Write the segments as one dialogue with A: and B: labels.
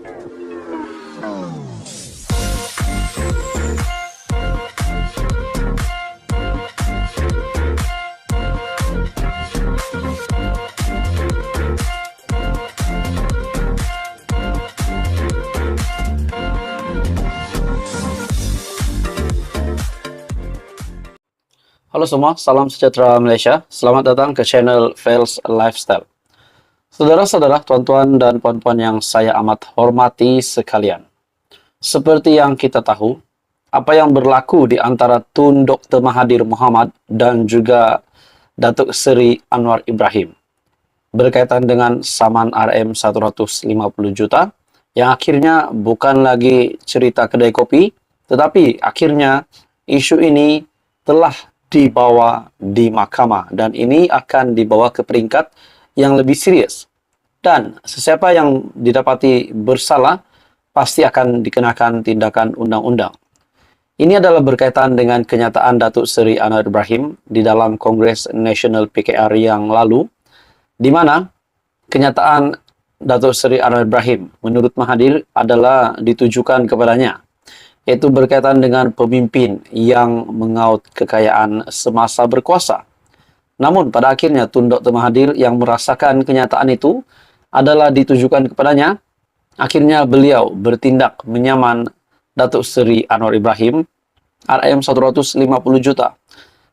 A: Halo semua, salam sejahtera Malaysia. Selamat datang ke channel Fails Lifestyle. Saudara-saudara, tuan-tuan dan puan-puan yang saya amat hormati sekalian. Seperti yang kita tahu, apa yang berlaku di antara Tun Dr. Mahathir Mohamad dan juga Datuk Seri Anwar Ibrahim berkaitan dengan saman RM 150 juta yang akhirnya bukan lagi cerita kedai kopi, tetapi akhirnya isu ini telah dibawa di mahkamah dan ini akan dibawa ke peringkat yang lebih serius. Dan sesiapa yang didapati bersalah pasti akan dikenakan tindakan undang-undang. Ini adalah berkaitan dengan kenyataan Datuk Seri Anwar Ibrahim di dalam Kongres Nasional PKR yang lalu, di mana kenyataan Datuk Seri Anwar Ibrahim menurut Mahathir adalah ditujukan kepadanya, yaitu berkaitan dengan pemimpin yang mengaut kekayaan semasa berkuasa. Namun pada akhirnya Tun Dr. Mahathir yang merasakan kenyataan itu adalah ditujukan kepadanya. Akhirnya beliau bertindak menyaman Datuk Seri Anwar Ibrahim RM 150 juta.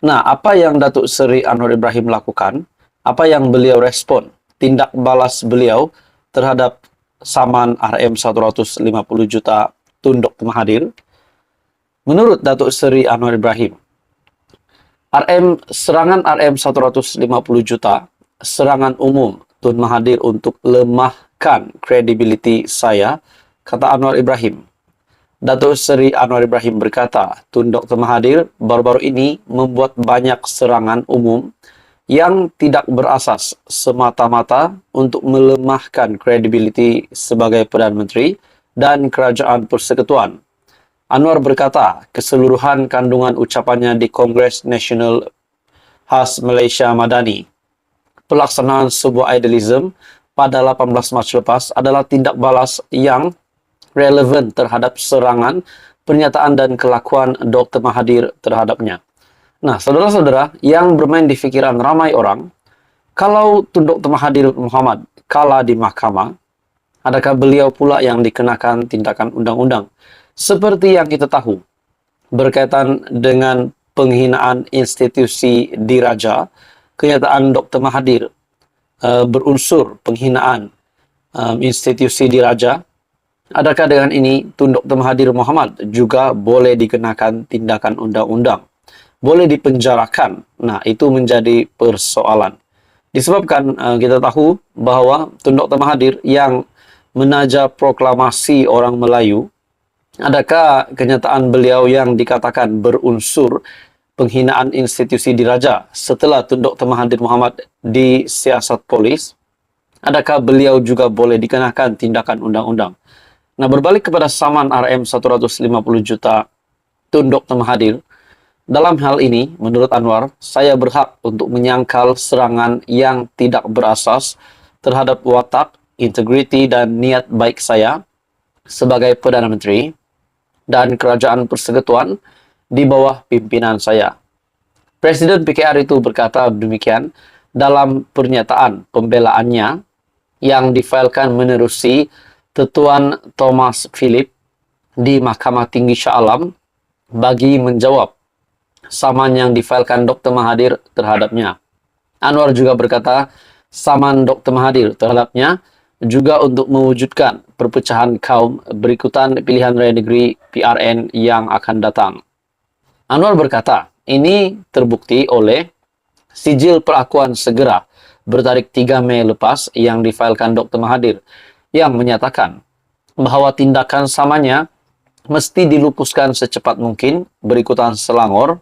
A: Nah, apa yang Datuk Seri Anwar Ibrahim lakukan? Apa yang beliau respon? Tindak balas beliau terhadap saman RM 150 juta Tun Dr. Mahathir. Menurut Datuk Seri Anwar Ibrahim, serangan RM 150 juta, serangan umum Tun Mahathir untuk lemahkan kredibiliti saya, kata Anwar Ibrahim. Datuk Seri Anwar Ibrahim berkata, Tun Dr. Mahathir baru-baru ini membuat banyak serangan umum yang tidak berasas semata-mata untuk melemahkan kredibiliti sebagai Perdana Menteri dan Kerajaan Persekutuan. Anwar berkata, keseluruhan kandungan ucapannya di Kongres Nasional Khas Malaysia Madani, pelaksanaan sebuah idealism pada 18 Mac lepas adalah tindak balas yang relevan terhadap serangan, pernyataan dan kelakuan Dr. Mahathir terhadapnya. Nah, saudara-saudara yang bermain di fikiran ramai orang, kalau Tun Dr. Mahathir Mohamad kalah di mahkamah, adakah beliau pula yang dikenakan tindakan undang-undang? Seperti yang kita tahu, berkaitan dengan penghinaan institusi diraja, kenyataan Dr. Mahathir berunsur penghinaan institusi diraja. Adakah dengan ini Tun Dr. Mahathir Mohamad juga boleh dikenakan tindakan undang-undang? Boleh dipenjarakan? Nah, itu menjadi persoalan. Disebabkan kita tahu bahawa Tun Dr. Mahathir yang menaja proklamasi orang Melayu, adakah kenyataan beliau yang dikatakan berunsur penghinaan institusi diraja setelah Tun Dr. Mahathir Mohamad disiasat polis? Adakah beliau juga boleh dikenakan tindakan undang-undang? Nah, berbalik kepada saman RM 150 juta Tun Dr. Mahathir, dalam hal ini, menurut Anwar, saya berhak untuk menyangkal serangan yang tidak berasas terhadap watak, integriti dan niat baik saya sebagai Perdana Menteri dan Kerajaan Persekutuan di bawah pimpinan saya. Presiden PKR itu berkata demikian dalam pernyataan pembelaannya yang difailkan menerusi Tuan Thomas Philip di Mahkamah Tinggi Shah Alam bagi menjawab saman yang difailkan Dr. Mahathir terhadapnya. Anwar juga berkata saman Dr. Mahathir terhadapnya juga untuk mewujudkan perpecahan kaum berikutan pilihan raya negeri PRN yang akan datang. Anwar berkata, ini terbukti oleh sijil perakuan segera bertarik 3 Mei lepas yang difailkan Dr. Mahathir yang menyatakan bahawa tindakan samanya mesti dilupuskan secepat mungkin berikutan Selangor,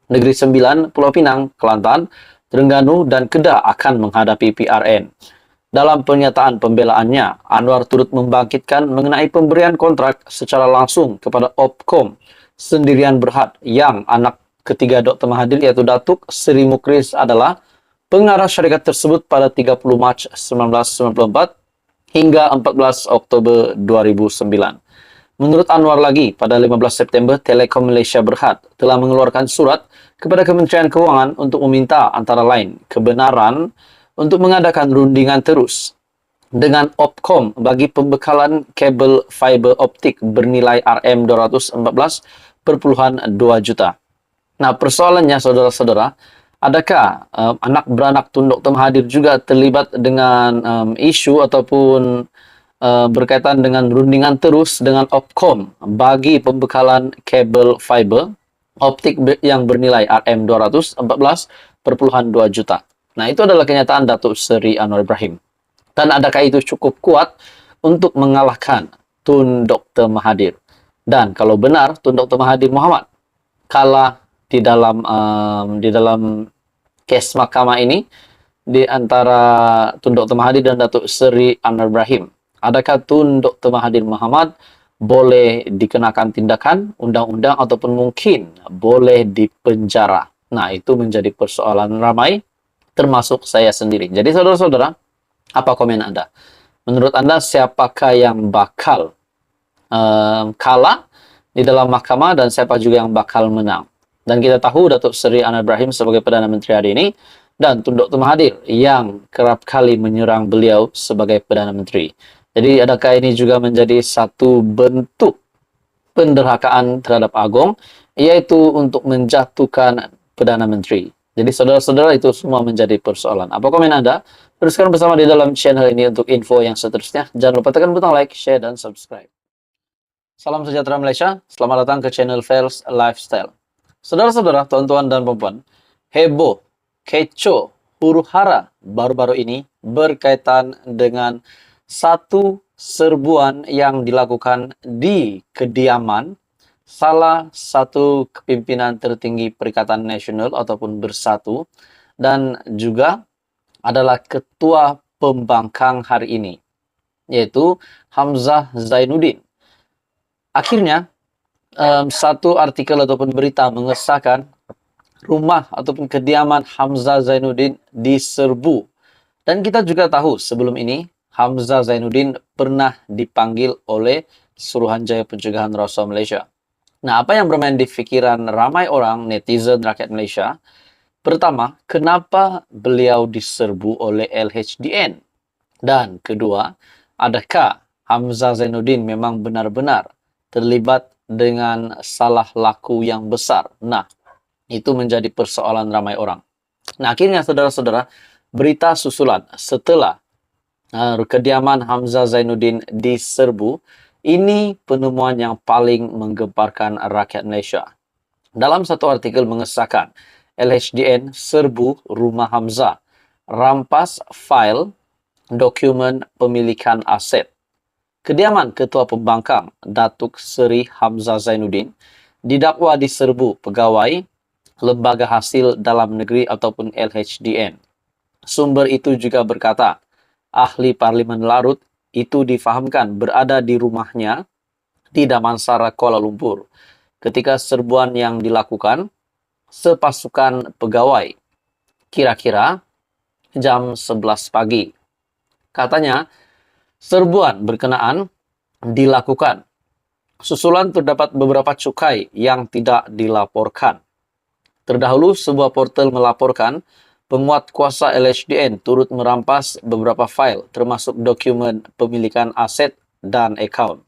A: Negeri Sembilan, Pulau Pinang, Kelantan, Terengganu dan Kedah akan menghadapi PRN. Dalam pernyataan pembelaannya, Anwar turut membangkitkan mengenai pemberian kontrak secara langsung kepada Opkom Sendirian Berhad yang anak ketiga Dr. Mahathir yaitu Datuk Seri Mukris adalah pengarah syarikat tersebut pada 30 Mac 1994 hingga 14 Oktober 2009. Menurut Anwar lagi, pada 15 September, Telekom Malaysia Berhad telah mengeluarkan surat kepada Kementerian Keuangan untuk meminta antara lain kebenaran untuk mengadakan rundingan terus dengan Opcom bagi pembekalan kabel fiber optik bernilai RM214.2 juta. Nah, persoalannya saudara-saudara, adakah anak beranak Tun Dr. Mahathir juga terlibat dengan isu ataupun berkaitan dengan rundingan terus dengan Opcom bagi pembekalan kabel fiber optik yang bernilai RM214.2 juta. Nah, itu adalah kenyataan Datuk Seri Anwar Ibrahim. Dan adakah itu cukup kuat untuk mengalahkan Tun Dr. Mahathir? Dan kalau benar Tun Dr. Mahathir Mohamad kalah di dalam kes mahkamah ini di antara Tun Dr. Mahathir dan Datuk Seri Anwar Ibrahim, adakah Tun Dr. Mahathir Mohamad boleh dikenakan tindakan undang-undang ataupun mungkin boleh dipenjara? Nah, itu menjadi persoalan ramai, termasuk saya sendiri. Jadi saudara-saudara, apa komen Anda? Menurut Anda siapakah yang bakal kalah di dalam mahkamah dan siapa juga yang bakal menang? Dan kita tahu Datuk Seri Anwar Ibrahim sebagai Perdana Menteri hari ini dan Tun Dr. Mahathir yang kerap kali menyerang beliau sebagai Perdana Menteri. Jadi adakah ini juga menjadi satu bentuk penderhakaan terhadap Agong, yaitu untuk menjatuhkan Perdana Menteri? Jadi saudara-saudara, itu semua menjadi persoalan. Apa komen Anda? Teruskan bersama di dalam channel ini untuk info yang seterusnya. Jangan lupa tekan butang like, share, dan subscribe. Salam sejahtera Malaysia, selamat datang ke channel Fels Lifestyle. Saudara-saudara, tuan-tuan dan puan-puan, heboh, kecoh, huru-hara baru-baru ini berkaitan dengan satu serbuan yang dilakukan di kediaman salah satu kepimpinan tertinggi Perikatan Nasional ataupun Bersatu dan juga adalah Ketua Pembangkang hari ini, yaitu Hamzah Zainuddin. Akhirnya, satu artikel ataupun berita mengesahkan rumah ataupun kediaman Hamzah Zainuddin diserbu. Dan kita juga tahu sebelum ini, Hamzah Zainuddin pernah dipanggil oleh Suruhanjaya Pencegahan Rasuah Malaysia. Nah, apa yang bermain di fikiran ramai orang, netizen rakyat Malaysia? Pertama, kenapa beliau diserbu oleh LHDN? Dan kedua, adakah Hamzah Zainuddin memang benar-benar terlibat dengan salah laku yang besar? Nah, itu menjadi persoalan ramai orang. Nah, akhirnya saudara-saudara, berita susulan setelah kediaman Hamzah Zainuddin diserbu, ini penemuan yang paling menggemparkan rakyat Malaysia. Dalam satu artikel mengesahkan, LHDN serbu rumah Hamzah, rampas fail dokumen pemilikan aset. Kediaman Ketua Pembangkang Datuk Seri Hamzah Zainuddin didakwa diserbu pegawai Lembaga Hasil Dalam Negeri ataupun LHDN. Sumber itu juga berkata, ahli Parlimen Larut itu difahamkan berada di rumahnya di Damansara, Kuala Lumpur ketika serbuan yang dilakukan sepasukan pegawai kira-kira jam 11 pagi. Katanya, serbuan berkenaan dilakukan susulan terdapat beberapa cukai yang tidak dilaporkan. Terdahulu, sebuah portal melaporkan penguat kuasa LHDN turut merampas beberapa fail termasuk dokumen pemilikan aset dan akaun.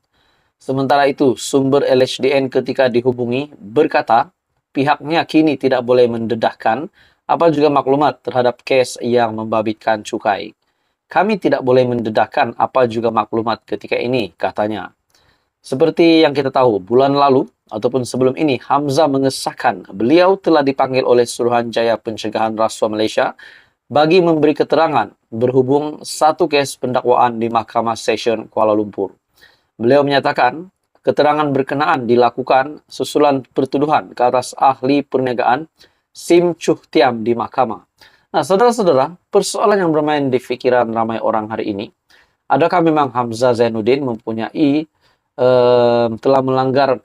A: Sementara itu, sumber LHDN ketika dihubungi berkata pihaknya kini tidak boleh mendedahkan apa juga maklumat terhadap kes yang membabitkan cukai. Kami tidak boleh mendedahkan apa juga maklumat ketika ini, katanya. Seperti yang kita tahu, bulan lalu ataupun sebelum ini, Hamzah mengesahkan beliau telah dipanggil oleh Suruhanjaya Pencegahan Rasuah Malaysia bagi memberi keterangan berhubung satu kes pendakwaan di Mahkamah Session Kuala Lumpur. Beliau menyatakan keterangan berkenaan dilakukan susulan pertuduhan ke atas ahli perniagaan Sim Chuh Tiam di mahkamah. Nah, saudara-saudara, persoalan yang bermain di fikiran ramai orang hari ini, adakah memang Hamzah Zainuddin mempunyai telah melanggar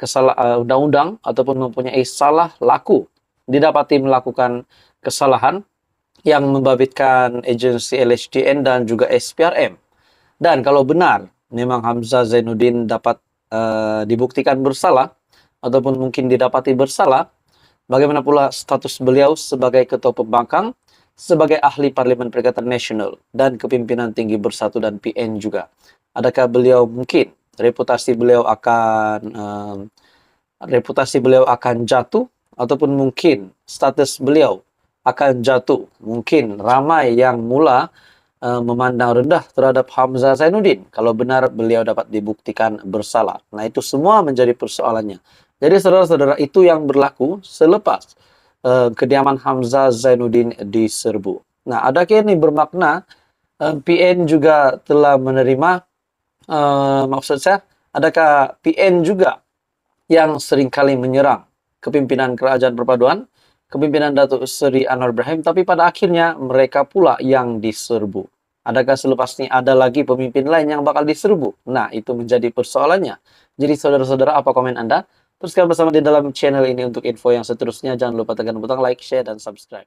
A: undang-undang ataupun mempunyai salah laku, didapati melakukan kesalahan yang membabitkan agensi LHDN dan juga SPRM. Dan kalau benar memang Hamzah Zainuddin dapat dibuktikan bersalah ataupun mungkin didapati bersalah, bagaimana pula status beliau sebagai Ketua Pembangkang, sebagai ahli Parlimen Perikatan Nasional, dan kepimpinan tinggi Bersatu dan PN juga? Adakah beliau mungkin reputasi beliau akan jatuh, ataupun mungkin status beliau akan jatuh? Mungkin ramai yang mula memandang rendah terhadap Hamzah Zainuddin kalau benar beliau dapat dibuktikan bersalah. Nah, itu semua menjadi persoalannya. Jadi saudara-saudara, itu yang berlaku selepas kediaman Hamzah Zainuddin diserbu. Nah, adakah ini bermakna PN juga telah menerima, maksud saya, adakah PN juga yang seringkali menyerang kepimpinan Kerajaan Perpaduan, kepimpinan Datuk Seri Anwar Ibrahim, tapi pada akhirnya mereka pula yang diserbu? Adakah selepas ini ada lagi pemimpin lain yang bakal diserbu? Nah, itu menjadi persoalannya. Jadi saudara-saudara, apa komen Anda? Teruskan bersama di dalam channel ini untuk info yang seterusnya. Jangan lupa tekan butang like, share, dan subscribe.